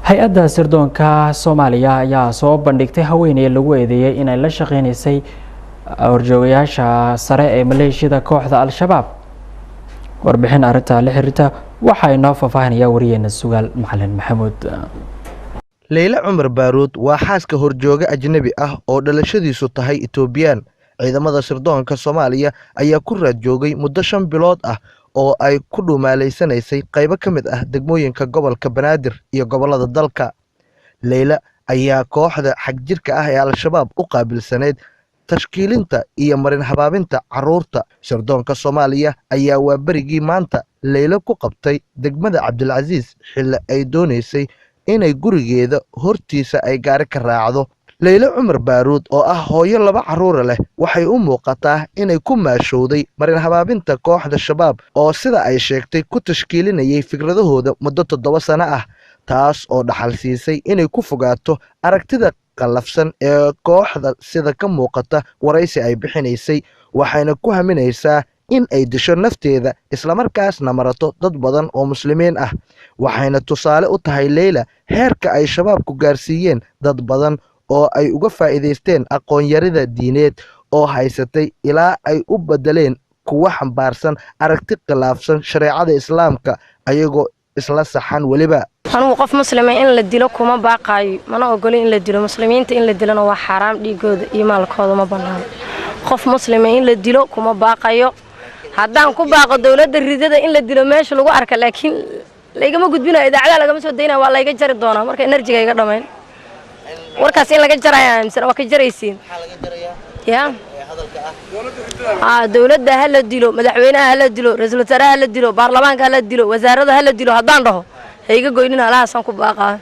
hay-adda sirdoonka Soomaaliya ayaa soo bandhigtay haweeney lagu eedeeyay inay la shaqeynaysay horjoogayaasha sare ee maleeshiyada kooxda Al-Shabaab. warbixin arinta la xiriirta waxa inoo faahfaahinaya wariyeena Sugaal Macalin Maxamuud. Leyla Cumar Baaruud waa xaaska horjooga ajnabi ah oo dhalashadiisu tahay Ethiopian. ciidamada sirdoonka Soomaaliya ayaa ku raad joogay muddo 5 bilood ah oo ay ku dhumaaleysanaysay qaybo ka mid ah degmooyinka gobolka Banaadir iyo gobolada dalka. Leyla ayaa kooxda xagjirka ah ee Al-Shabaab u qaabilsaneyd tashkiilinta iyo marin habaabinta caruurta. sirdoonka Soomaaliya ayaa waa barigii maanta Leyla ku qabtay degmada Cabdilcasiis xilli ay doonaysay inay gurigeeda hortiisa ay gaari ka raacdo. Leyla Cumar Baaruud oo ah hooyo 2 caruur leh waxay u muuqataa inay ku maashowday marin habaabinta kooxda Shabaab oo sida ay sheegtay ku tashkiilinayay fikradahooda muddo 7 sano ah, taas oo dhaxal siisay inay ku fogaato aragtida qalafsan ee kooxda sida ka muuqata waraysi ay bixinaysay. waxayna ku haminaysaa in ay disho nafteeda isla markaasna marato dad badan oo muslimiin ah. waxayna tusaale u tahay Leyla heerka ay Shabaabku gaarsiiyeen dad badan oo ay uga faa'iideysteen aqoon yarida diineed oo haysatay ilaa ay u bedeleen kuwa xambaarsan aragti khilaafsan shareecada Islaamka ayagoo isla saxan waliba. anigu qof muslim in la dilo kuma baaqayo, mana ogolin in la dilo. muslimiinta in la dilana waa xaraam, dhiigooda iyo maalkooda ma banaano. qof muslim in la dilo kuma baaqayo. haddaan ku baaqo dawladda ridada in la dilo meesha lagu arka, laakiin laygama gudbinayo, idaacada lagama soo daynayo, waa layga jari doonaa marka enerjiga iga dhameyn. warkaas in laga jarayaa mise waa ka jaraysiin ya dawladda ha la dilo, madaxweynaha ha la dilo, ra'iisul wasaaraha ha la dilo, baarlamaanka ha la dilo, wasaarada ha la dilo. haddaan dhaho hayga goynin alahaasaan ku baaqaa.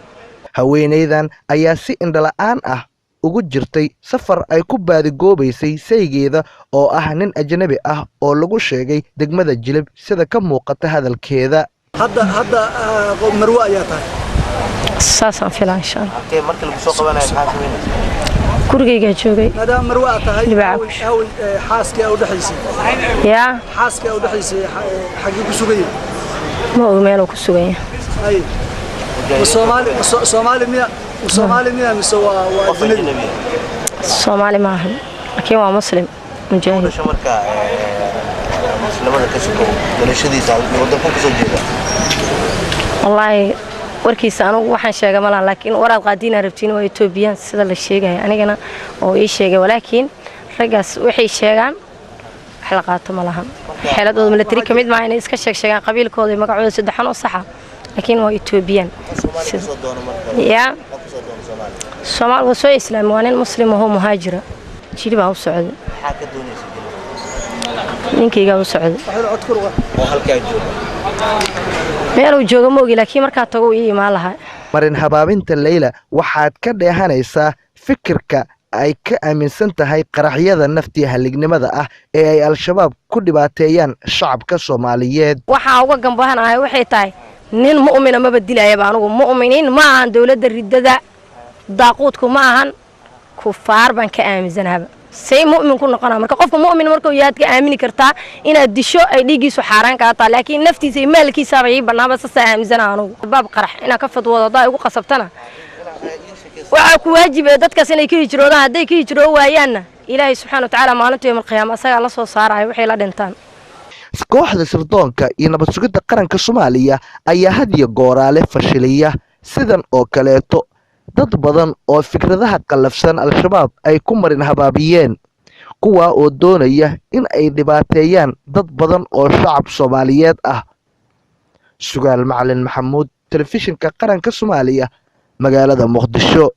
haweeneydan ayaa si indhala'aan ah ugu jirtay safar ay ku baadigoobaysay saygeeda oo ah nin ajnabi ah oo lagu sheegay degmada Jilib sida ka muuqata hadalkeeda. hadda marwo ayaa tahay saasaan filaa insha Allah. markii lagu soo qabanayo maxaa sameynaysaa? gurigayga joogay. maadaama marwo aad tahay xaaskii u dhaxaysay ya xaaskii u dhaxaysay xagee ku sugayay? ma og meel uu ku sugan yahay. Soomaali miya mise waa ajnabi? Soomaali ma ahan, laakiin waa muslim mujaahid. muslimada ka shaqeeya dhalashadiisa wadanka ku soo jeeda. wallahi warkiisa anigu waxaan sheegay ma laha, laakiin waraad qaadiina rabtiin waa Ethiopian sida la sheegay. anigana oo ii sheegay, walaakiin ragaas waxay sheegaan wax la qaato ma lahan. xeeladooda military kamid ma inay iska sheegaan qabiilkooda iyo magacooda saddexan oo sax ah, laakiin waa Ethiopian. ya Soomaali waa soo islaam, waa nin muslim oo muhaajira. Jilib baa u socday. maxaa ka doonaysaa ninkayga u socday oo halkaa jooga? meel uu joogo ma ogi, laakiin markaa tago ii imaan lahaa. marin habaabinta Leyla waxaad ka dheehanaysaa fikirka ay ka aaminsan tahay qaraxyada naftii halignimada ah ee ay Al-Shabaab ku dhibaateeyaan shacabka Soomaaliyeed. waxa uga gambahanahay waxay tahay nin mu'min ma badilaya anigu. mu'miniin ma ahan dawladda ridada, daaqoodku ma ahan, kufaar baan ka aaminsanahay. say mu'min ku noqonaa marka qofka mu'min markuu yaad ka aamini kartaa inaad disho ay dhigiisu xaraan ka tahay, laakiin naftiisa iyo maalkiisa ay banaaba sa aaminsana anigu. baab qarax ina ka fadwado daa ugu qasabtana waxa ku waajibay dadkaas inay ka hijroodaan. haday ka hijroo waayaanna Ilaahay subhanahu wa ta'ala maalinta yawm al-qiyaama asaga la soo saarayo waxay la dhintaan. kooxda sirdoonka iyo nabad sugidda qaranka Soomaaliya ayaa hadiyo gooraale fashiliya sidan oo kaleeto dad badan oo fikradaha qalafsan Al-Shabaab ay ku marin habaabiyeen, kuwa oo doonaya in ay dhibaateeyaan dad badan oo shacab Soomaaliyeed ah. Sugaal Macalin Maxamuud, telefishinka qaranka Soomaaliya, magaalada Muqdisho.